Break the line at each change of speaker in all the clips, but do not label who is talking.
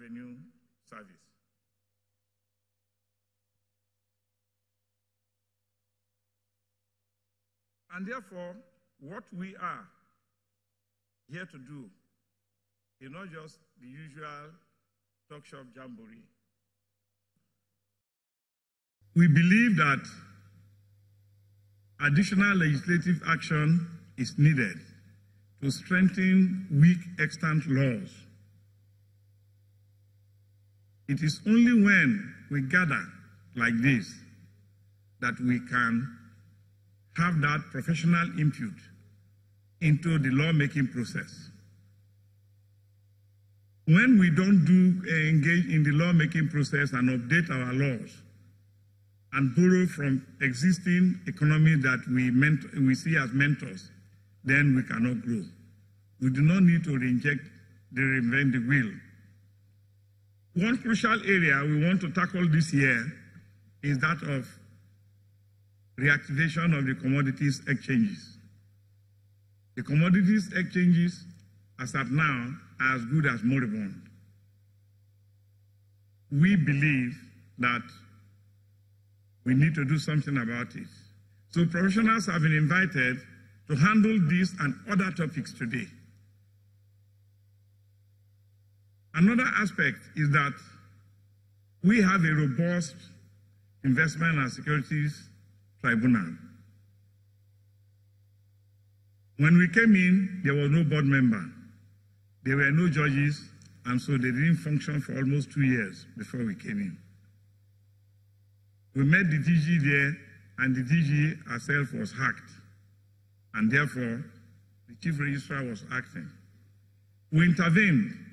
Revenue Service. And therefore, what we are here to do is not just the usual talk shop jamboree. We believe that additional legislative action is needed to strengthen weak extant laws. It is only when we gather like this that we can have that professional input into the lawmaking process. When we don't engage in the lawmaking process and update our laws and borrow from existing economy that we see as mentors, then we cannot grow. We do not need to reinvent the wheel. One crucial area we want to tackle this year is that of reactivation of the commodities exchanges. The commodities exchanges, as at now, are as good as moribund. We believe that we need to do something about it. So professionals have been invited to handle this and other topics today. Another aspect is that we have a robust investment and securities tribunal. When we came in, there was no board member. There were no judges, and so they didn't function for almost 2 years before we came in. We met the DG there, and the DG herself was hacked, and therefore the chief registrar was acting. We intervened,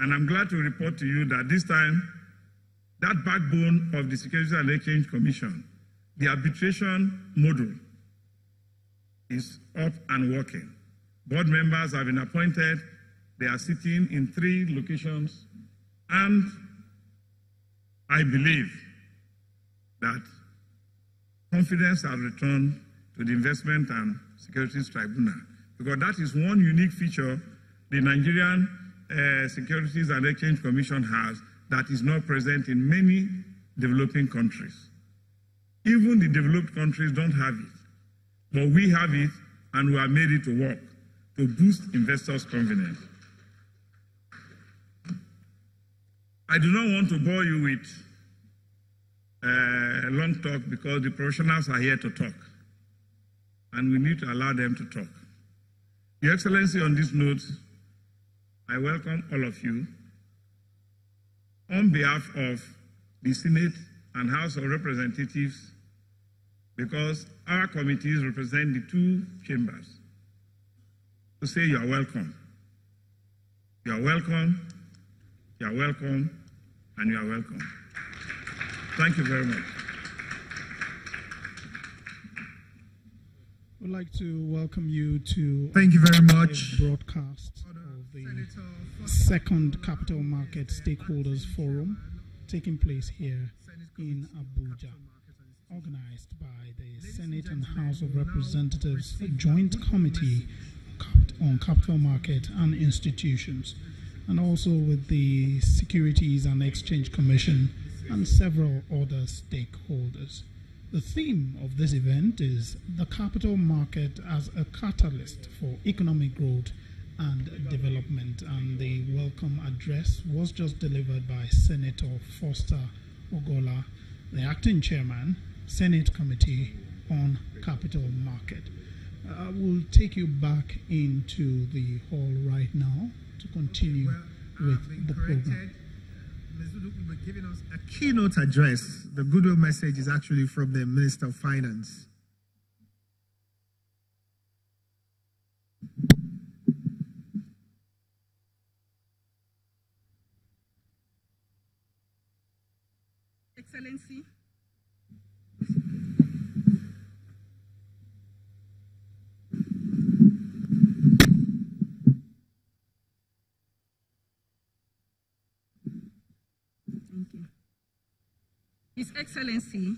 and I'm glad to report to you that this time, that backbone of the Securities and Exchange Commission, the arbitration model, is up and working. Board members have been appointed. They are sitting in 3 locations, and I believe that confidence has returned to the Investment and Securities Tribunal, because that is one unique feature the Nigerian Securities and Exchange Commission has that is not present in many developing countries. Even the developed countries don't have it, but we have it, and we have made it to work to boost investors' confidence. I do not want to bore you with a long talk because the professionals are here to talk, and we need to allow them to talk. Your Excellency, on this note, I welcome all of you on behalf of the Senate and House of Representatives, because our committees represent the 2 chambers, to say you are welcome. You are welcome, you are welcome, and you are welcome. Thank you very much.
I'd like to welcome you to
thank you very much
broadcast of the second Capital Market Stakeholders Forum taking place here in Abuja, organized by the Senate and House of Representatives Joint Committee on Capital Market and Institutions, and also with the Securities and Exchange Commission and several other stakeholders. The theme of this event is the capital market as a catalyst for economic growth and development, and the welcome address was just delivered by Senator Foster Ogola, the acting chairman, Senate Committee on Capital Market. I will take you back into the hall right now to continue with the program.
Ms. Zulu will be giving us a keynote address. The goodwill message is actually from the Minister of Finance.
Excellency, His Excellency,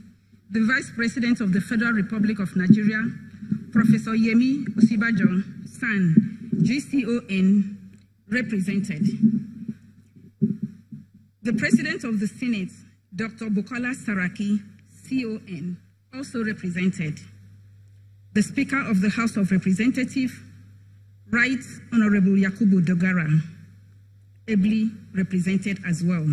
the Vice President of the Federal Republic of Nigeria, Professor Yemi Osibajo, SAN, GCON, represented. The President of the Senate, Dr. Bukola Saraki, CON, also represented. The Speaker of the House of Representatives, Right Honorable Yakubu Dogara, ably represented as well.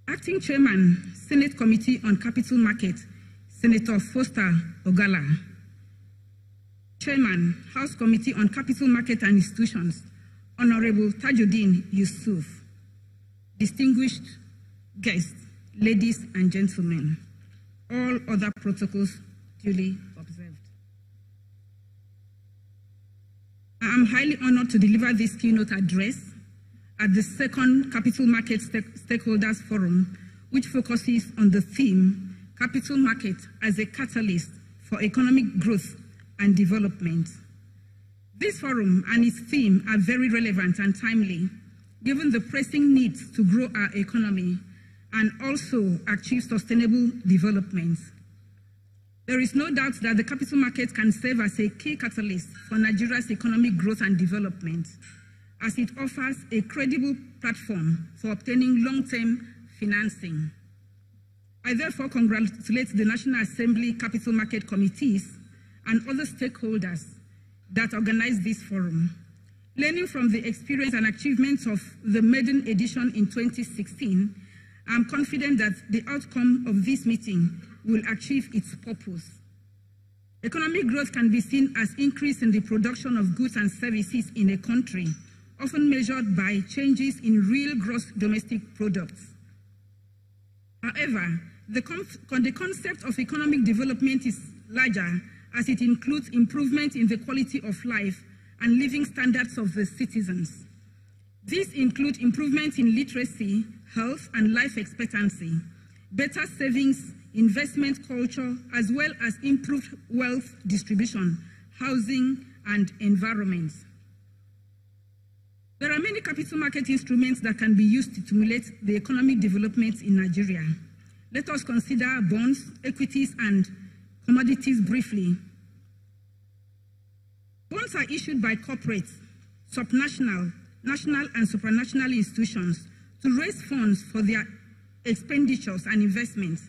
Acting Chairman, Senate Committee on Capital Market, Senator Foster Ogala. Chairman, House Committee on Capital Market and Institutions, Honorable Tajuddin Yusuf. Distinguished guests, ladies and gentlemen, all other protocols duly observed. I am highly honored to deliver this keynote address at the second Capital Market Stakeholders Forum, which focuses on the theme, Capital Market as a Catalyst for Economic Growth and Development. This forum and its theme are very relevant and timely, given the pressing needs to grow our economy and also achieve sustainable development. There is no doubt that the capital market can serve as a key catalyst for Nigeria's economic growth and development, as it offers a credible platform for obtaining long-term financing. I therefore congratulate the National Assembly Capital Market Committees and other stakeholders that organized this forum. Learning from the experience and achievements of the maiden edition in 2016, I'm confident that the outcome of this meeting will achieve its purpose. Economic growth can be seen as increase in the production of goods and services in a country, often measured by changes in real gross domestic products. However, the concept of economic development is larger, as it includes improvement in the quality of life and living standards of the citizens. These include improvement in literacy, health, and life expectancy, better savings, investment culture, as well as improved wealth distribution, housing, and environment. There are many capital market instruments that can be used to stimulate the economic development in Nigeria. Let us consider bonds, equities, and commodities briefly. Bonds are issued by corporates, subnational, national, and supranational institutions to raise funds for their expenditures and investments.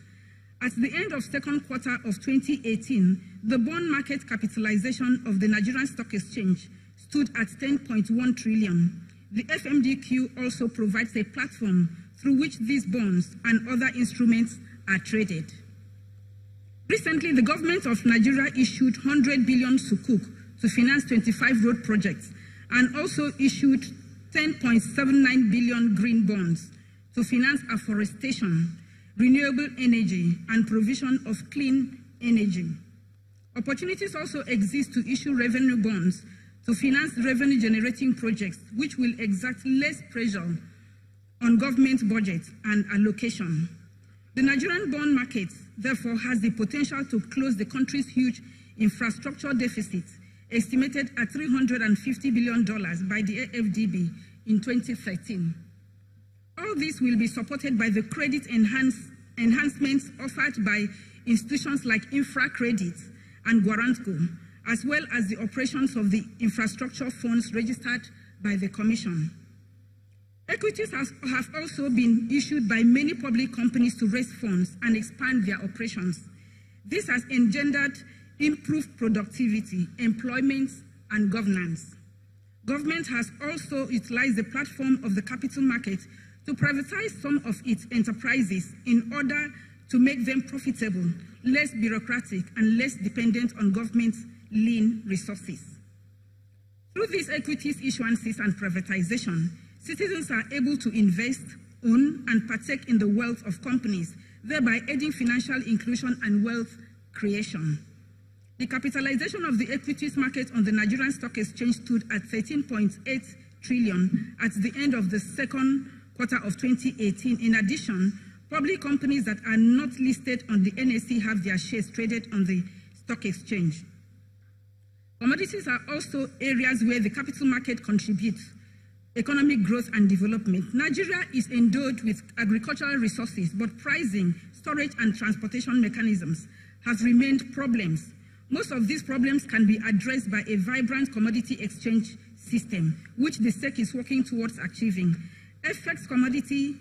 At the end of second quarter of 2018, the bond market capitalization of the Nigerian Stock Exchange stood at 10.1 trillion. The FMDQ also provides a platform through which these bonds and other instruments are traded. Recently, the government of Nigeria issued 100 billion sukuk to finance 25 road projects and also issued 10.79 billion green bonds to finance afforestation, renewable energy, and provision of clean energy. Opportunities also exist to issue revenue bonds to finance revenue-generating projects, which will exert less pressure on government budget and allocation. The Nigerian bond market, therefore, has the potential to close the country's huge infrastructure deficit, estimated at $350 billion by the AFDB in 2013. All this will be supported by the credit enhancements offered by institutions like InfraCredit and Guarantco, as well as the operations of the infrastructure funds registered by the Commission. Equities have also been issued by many public companies to raise funds and expand their operations. This has engendered improved productivity, employment, and governance. Government has also utilized the platform of the capital market to privatize some of its enterprises in order to make them profitable, less bureaucratic, and less dependent on government's lean resources. Through these equities issuances and privatization, citizens are able to invest, own, and partake in the wealth of companies, thereby aiding financial inclusion and wealth creation. The capitalization of the equities market on the Nigerian Stock Exchange stood at 13.8 trillion at the end of the second quarter of 2018. In addition, public companies that are not listed on the NSE have their shares traded on the stock exchange. Commodities are also areas where the capital market contributes economic growth and development. Nigeria is endowed with agricultural resources, but pricing, storage, and transportation mechanisms have remained problems. Most of these problems can be addressed by a vibrant commodity exchange system, which the SEC is working towards achieving. FX commodity